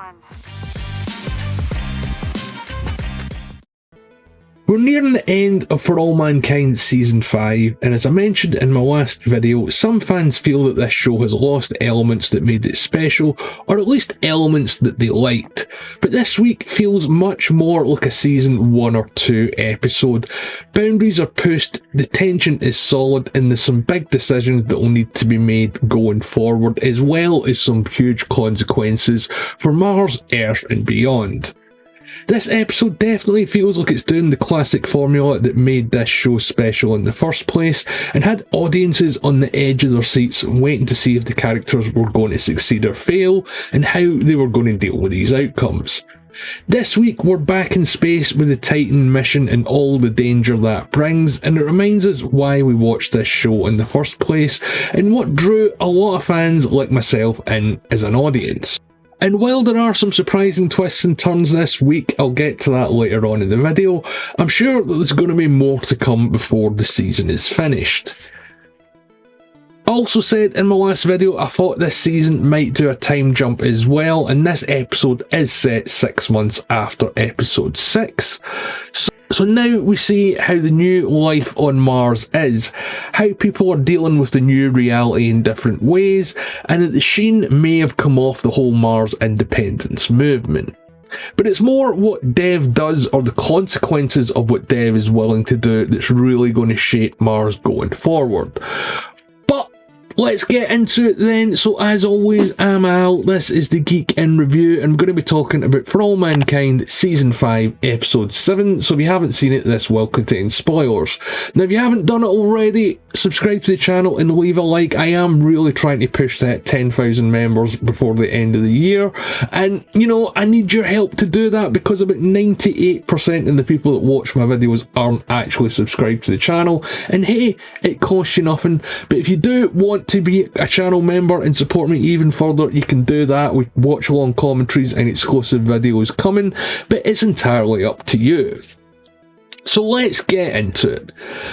fun. We're nearing the end of For All Mankind Season 5, and as I mentioned in my last video, some fans feel that this show has lost elements that made it special, or at least elements that they liked. But this week feels much more like a Season 1 or 2 episode. Boundaries are pushed, the tension is solid, and there's some big decisions that will need to be made going forward, as well as some huge consequences for Mars, Earth, and beyond. This episode definitely feels like it's doing the classic formula that made this show special in the first place, and had audiences on the edge of their seats waiting to see if the characters were going to succeed or fail, and how they were going to deal with these outcomes. This week we're back in space with the Titan mission and all the danger that brings, and it reminds us why we watched this show in the first place, and what drew a lot of fans like myself in as an audience. And while there are some surprising twists and turns this week, I'll get to that later on in the video, I'm sure that there's going to be more to come before the season is finished. I also said in my last video I thought this season might do a time jump as well, and this episode is set 6 months after episode 6. So now we see how the new life on Mars is, how people are dealing with the new reality in different ways, and that the sheen may have come off the whole Mars independence movement. But it's more what Dev does, or the consequences of what Dev is willing to do, that's really going to shape Mars going forward. Let's get into it then. So as always, I'm Al, this is the Geek in Review, and I'm going to be talking about For All Mankind Season 5 Episode 7, so if you haven't seen it, this will contain spoilers. Now if you haven't done it already, subscribe to the channel and leave a like. I am really trying to push that 10,000 members before the end of the year, and you know, I need your help to do that, because about 98% of the people that watch my videos aren't actually subscribed to the channel, and hey, it costs you nothing. But if you do want to be a channel member and support me even further, you can do that with watch along commentaries and exclusive videos coming, but it's entirely up to you. So let's get into it.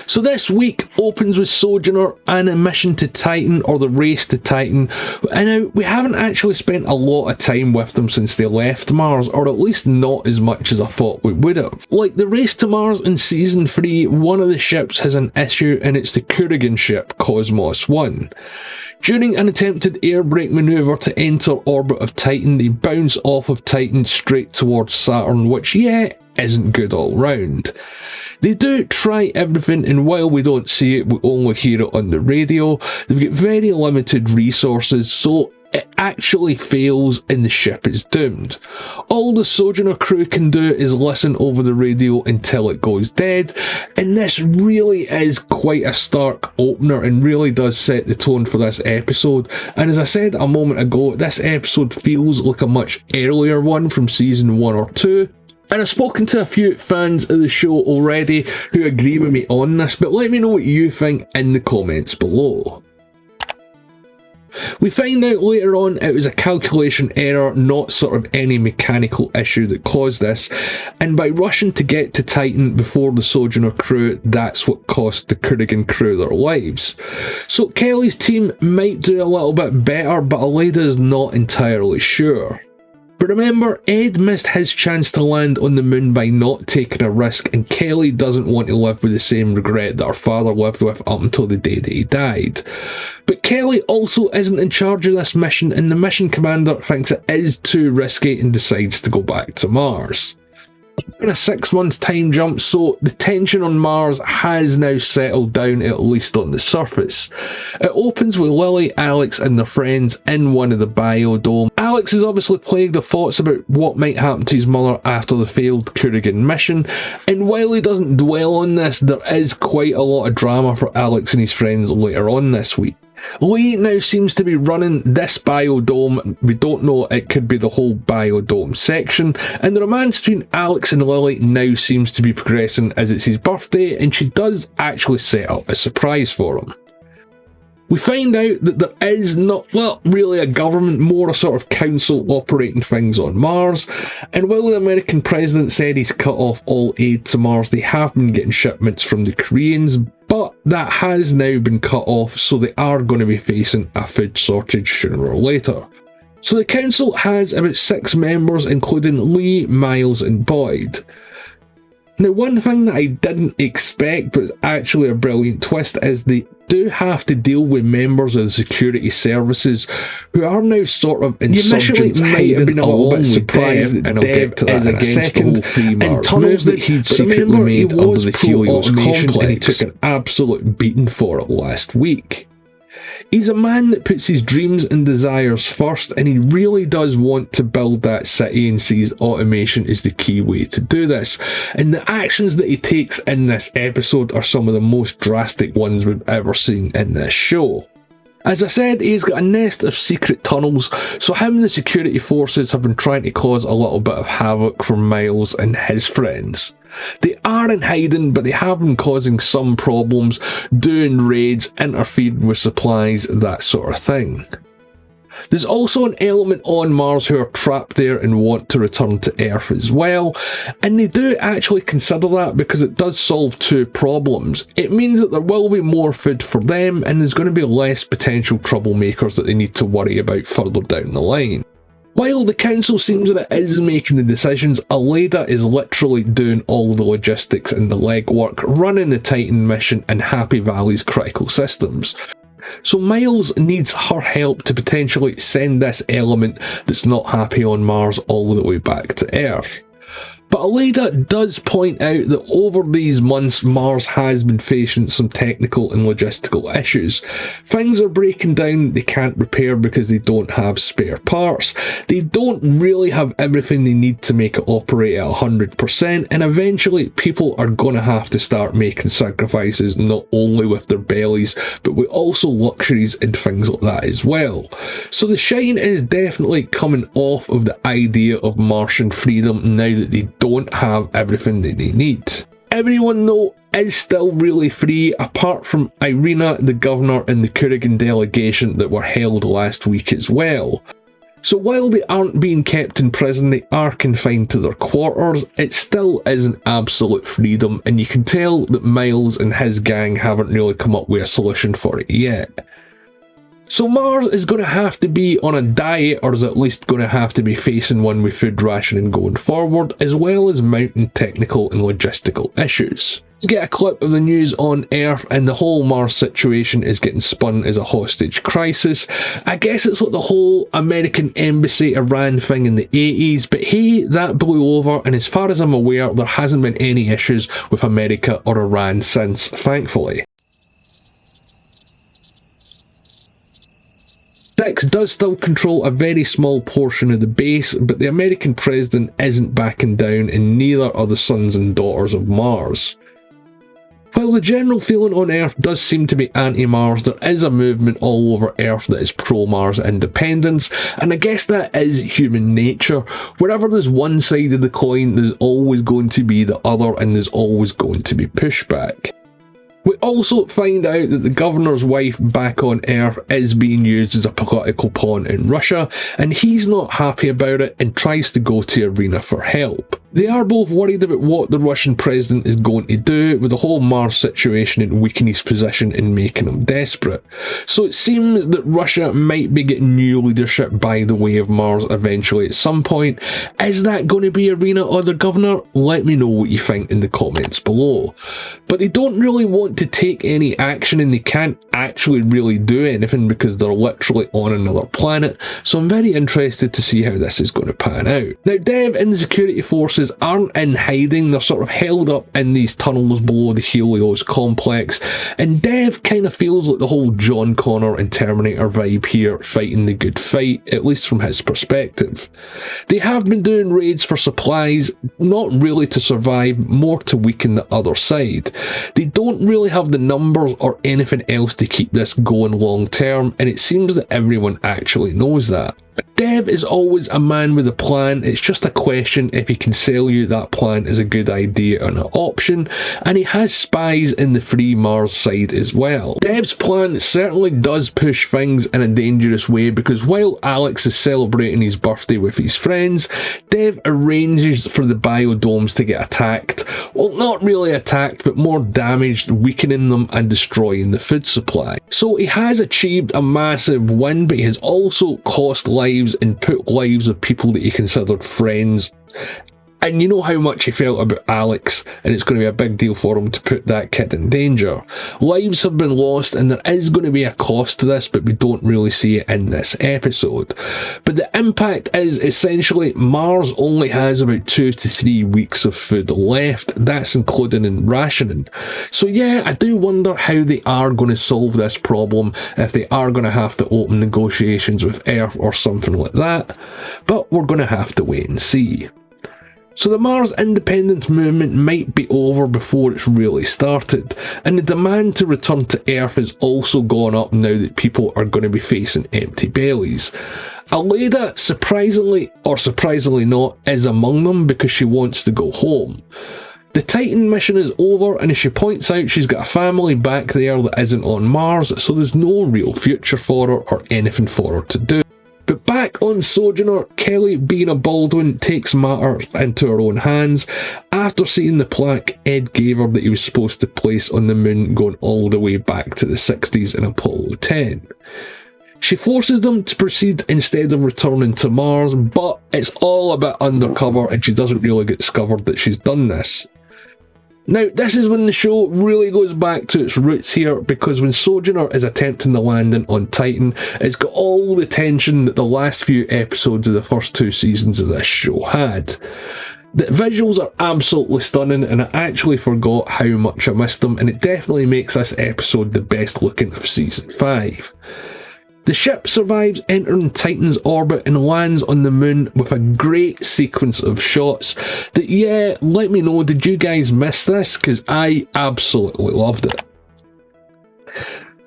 So this week opens with Sojuner and a mission to Titan, or the race to Titan. And now, we haven't actually spent a lot of time with them since they left Mars, or at least not as much as I thought we would have. Like the race to Mars in Season 3, one of the ships has an issue, and it's the Kurigan ship, Cosmos 1. During an attempted air brake manoeuvre to enter orbit of Titan, they bounce off of Titan straight towards Saturn, which, yeah, isn't good all round. They do try everything, and while we don't see it, we only hear it on the radio. They've got very limited resources, so it actually fails and the ship is doomed. All the Sojuner crew can do is listen over the radio until it goes dead, and this really is quite a stark opener and really does set the tone for this episode. And as I said a moment ago, this episode feels like a much earlier one from Season 1 or 2. And I've spoken to a few fans of the show already who agree with me on this, but let me know what you think in the comments below. We find out later on it was a calculation error, not sort of any mechanical issue that caused this, and by rushing to get to Titan before the Sojuner crew, that's what cost the Kurigan crew their lives. So Kelly's team might do a little bit better, but Aleda's not entirely sure. But remember, Ed missed his chance to land on the moon by not taking a risk, and Kelly doesn't want to live with the same regret that her father lived with up until the day that he died. But Kelly also isn't in charge of this mission, and the mission commander thinks it is too risky and decides to go back to Mars. In a 6 months time jump, so the tension on Mars has now settled down, at least on the surface. It opens with Lily, Alex and their friends in one of the biodome. Alex is obviously plagued of thoughts about what might happen to his mother after the failed Kurigan mission, and while he doesn't dwell on this, there is quite a lot of drama for Alex and his friends later on this week. Lee now seems to be running this biodome. We don't know, it could be the whole biodome section, and the romance between Alex and Lily now seems to be progressing as it's his birthday, and she does actually set up a surprise for him. We find out that there is not, well, really a government, more a sort of council operating things on Mars, and while the American president said he's cut off all aid to Mars, they have been getting shipments from the Koreans, but that has now been cut off, so they are going to be facing a food shortage sooner or later. So the council has about 6 members, including Lee, Miles and Boyd. Now, one thing that I didn't expect, but actually a brilliant twist, is they do have to deal with members of the security services who are now sort of insurgents hiding along with Dev, and I'll get to that in a second, in tunnels that he'd secretly made under the Helios complex, and he took an absolute beating for it last week. He's a man that puts his dreams and desires first, and he really does want to build that city and sees automation is the key way to do this. And the actions that he takes in this episode are some of the most drastic ones we've ever seen in this show. As I said, he's got a nest of secret tunnels, so him and the security forces have been trying to cause a little bit of havoc for Miles and his friends. They are in hiding, but they have been causing some problems, doing raids, interfering with supplies, that sort of thing. There's also an element on Mars who are trapped there and want to return to Earth as well, and they do actually consider that because it does solve 2 problems. It means that there will be more food for them, and there's going to be less potential troublemakers that they need to worry about further down the line. While the council seems that it is making the decisions, Aleda is literally doing all the logistics and the legwork, running the Titan mission and Happy Valley's critical systems. So Miles needs her help to potentially send this element that's not happy on Mars all the way back to Earth. But Aleda does point out that over these months, Mars has been facing some technical and logistical issues. Things are breaking down they can't repair because they don't have spare parts. They don't really have everything they need to make it operate at 100%, and eventually people are going to have to start making sacrifices not only with their bellies, but with also luxuries and things like that as well. So the shine is definitely coming off of the idea of Martian freedom now that they don't have everything that they need. Everyone though is still really free, apart from Irina, the governor, and the Kurigan delegation that were held last week as well. So while they aren't being kept in prison, they are confined to their quarters. It still isn't absolute freedom, and you can tell that Miles and his gang haven't really come up with a solution for it yet. So Mars is going to have to be on a diet, or is at least going to have to be facing one with food rationing going forward, as well as mounting technical and logistical issues. You get a clip of the news on Earth, and the whole Mars situation is getting spun as a hostage crisis. I guess it's like the whole American Embassy Iran thing in the 80s, but hey, that blew over, and as far as I'm aware, there hasn't been any issues with America or Iran since, thankfully. Six does still control a very small portion of the base, but the American president isn't backing down, and neither are the sons and daughters of Mars. While the general feeling on Earth does seem to be anti-Mars, there is a movement all over Earth that is pro-Mars independence, and I guess that is human nature. Wherever there's one side of the coin, there's always going to be the other, and there's always going to be pushback. We also find out that the governor's wife back on Earth is being used as a political pawn in Russia, and he's not happy about it and tries to go to Irina for help. They are both worried about what the Russian president is going to do with the whole Mars situation and weaken his position and making him desperate. So it seems that Russia might be getting new leadership by the way of Mars eventually at some point. Is that going to be Irina or the governor? Let me know what you think in the comments below. But they don't really want to take any action, and they can't actually really do anything because they're literally on another planet, so I'm very interested to see how this is going to pan out. Now, Dev and the security forces aren't in hiding, they're sort of held up in these tunnels below the Helios complex, and Dev kind of feels like the whole John Connor and Terminator vibe here, fighting the good fight, at least from his perspective. They have been doing raids for supplies, not really to survive, more to weaken the other side. They don't really have the numbers or anything else to keep this going long term, and it seems that everyone actually knows that. Dev is always a man with a plan, it's just a question if he can sell you that plan is a good idea and an option, and he has spies in the free Mars side as well. Dev's plan certainly does push things in a dangerous way, because while Alex is celebrating his birthday with his friends, Dev arranges for the biodomes to get attacked. Well, not really attacked, but more damaged, weakening them and destroying the food supply. So he has achieved a massive win, but he has also cost lives lives and put lives of people that you considered friends. And you know how much he felt about Alex, and it's going to be a big deal for him to put that kid in danger. Lives have been lost, and there is going to be a cost to this, but we don't really see it in this episode. But the impact is essentially Mars only has about 2 to 3 weeks of food left. That's including in rationing. So yeah, I do wonder how they are going to solve this problem, if they are going to have to open negotiations with Earth or something like that. But we're going to have to wait and see. So the Mars independence movement might be over before it's really started, and the demand to return to Earth has also gone up now that people are going to be facing empty bellies. Aleda, surprisingly or surprisingly not, is among them because she wants to go home. The Titan mission is over, and as she points out, she's got a family back there that isn't on Mars, so there's no real future for her or anything for her to do. But back on Sojuner, Kelly, being a Baldwin, takes matters into her own hands after seeing the plaque Ed gave her that he was supposed to place on the moon going all the way back to the 60s in Apollo 10. She forces them to proceed instead of returning to Mars, but it's all a bit undercover and she doesn't really get discovered that she's done this. Now, this is when the show really goes back to its roots here, because when Sojuner is attempting the landing on Titan, it's got all the tension that the last few episodes of the first 2 seasons of this show had. The visuals are absolutely stunning, and I actually forgot how much I missed them, and it definitely makes this episode the best looking of season 5. The ship survives entering Titan's orbit and lands on the moon with a great sequence of shots that, yeah, let me know, did you guys miss this? Because I absolutely loved it.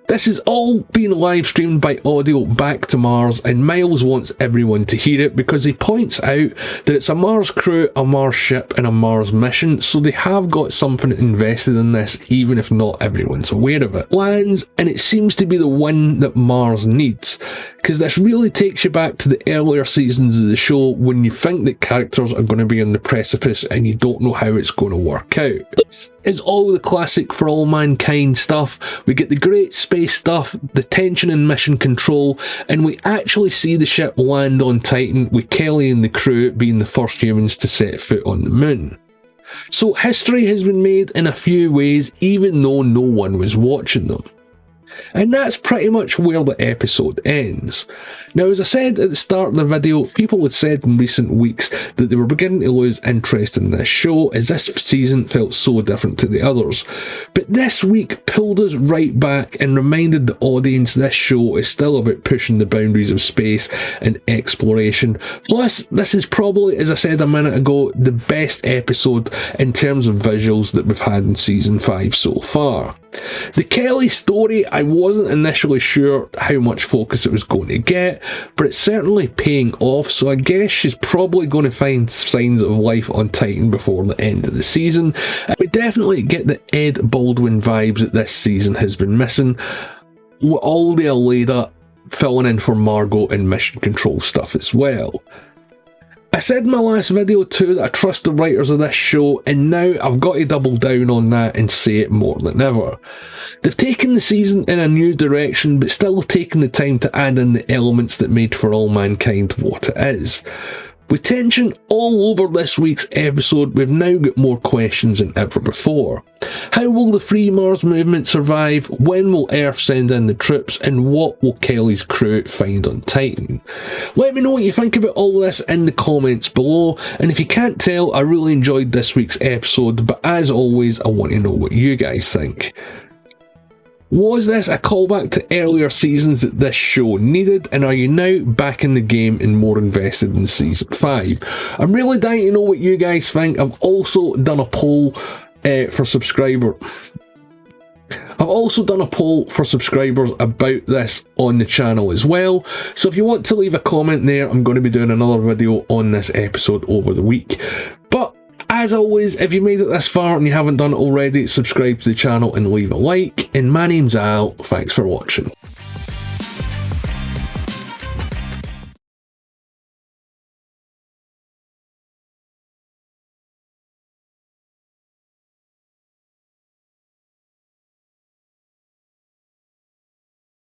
This is all being live streamed by audio back to Mars, and Miles wants everyone to hear it because he points out that it's a Mars crew, a Mars ship and a Mars mission, so they have got something invested in this even if not everyone's aware of it. Lands, and it seems to be the win that Mars needs, because this really takes you back to the earlier seasons of the show when you think that characters are going to be on the precipice and you don't know how it's going to work out. It's all the classic For All Mankind stuff. We get the great space stuff, the tension and mission control, and we actually see the ship land on Titan with Kelly and the crew being the first humans to set foot on the moon. So history has been made in a few ways even though no one was watching them. And that's pretty much where the episode ends. Now, as I said at the start of the video, people had said in recent weeks that they were beginning to lose interest in this show as this season felt so different to the others. But this week pulled us right back and reminded the audience this show is still about pushing the boundaries of space and exploration. Plus, this is probably, as I said a minute ago, the best episode in terms of visuals that we've had in season 5 so far. The Kelly story, I wasn't initially sure how much focus it was going to get, but it's certainly paying off, so I guess she's probably going to find signs of life on Titan before the end of the season. We definitely get the Ed Baldwin vibes that this season has been missing, with all the Aleda filling in for Margot and mission control stuff as well. I said in my last video too that I trust the writers of this show, and now I've got to double down on that and say it more than ever. They've taken the season in a new direction, but still taken the time to add in the elements that made For All Mankind what it is. With tension all over this week's episode, we've now got more questions than ever before. How will the Free Mars movement survive? When will Earth send in the troops? And what will Kelly's crew find on Titan? Let me know what you think about all this in the comments below. And if you can't tell, I really enjoyed this week's episode, but as always, I want to know what you guys think. Was this a callback to earlier seasons that this show needed, and are you now back in the game and more invested in season 5? I'm really dying to know what you guys think. I've also done a poll for subscribers about this on the channel as well, so if you want to leave a comment there, I'm going to be doing another video on this episode over the week. But as always, if you made it this far and you haven't done it already, subscribe to the channel and leave a like. And my name's Al. Thanks for watching.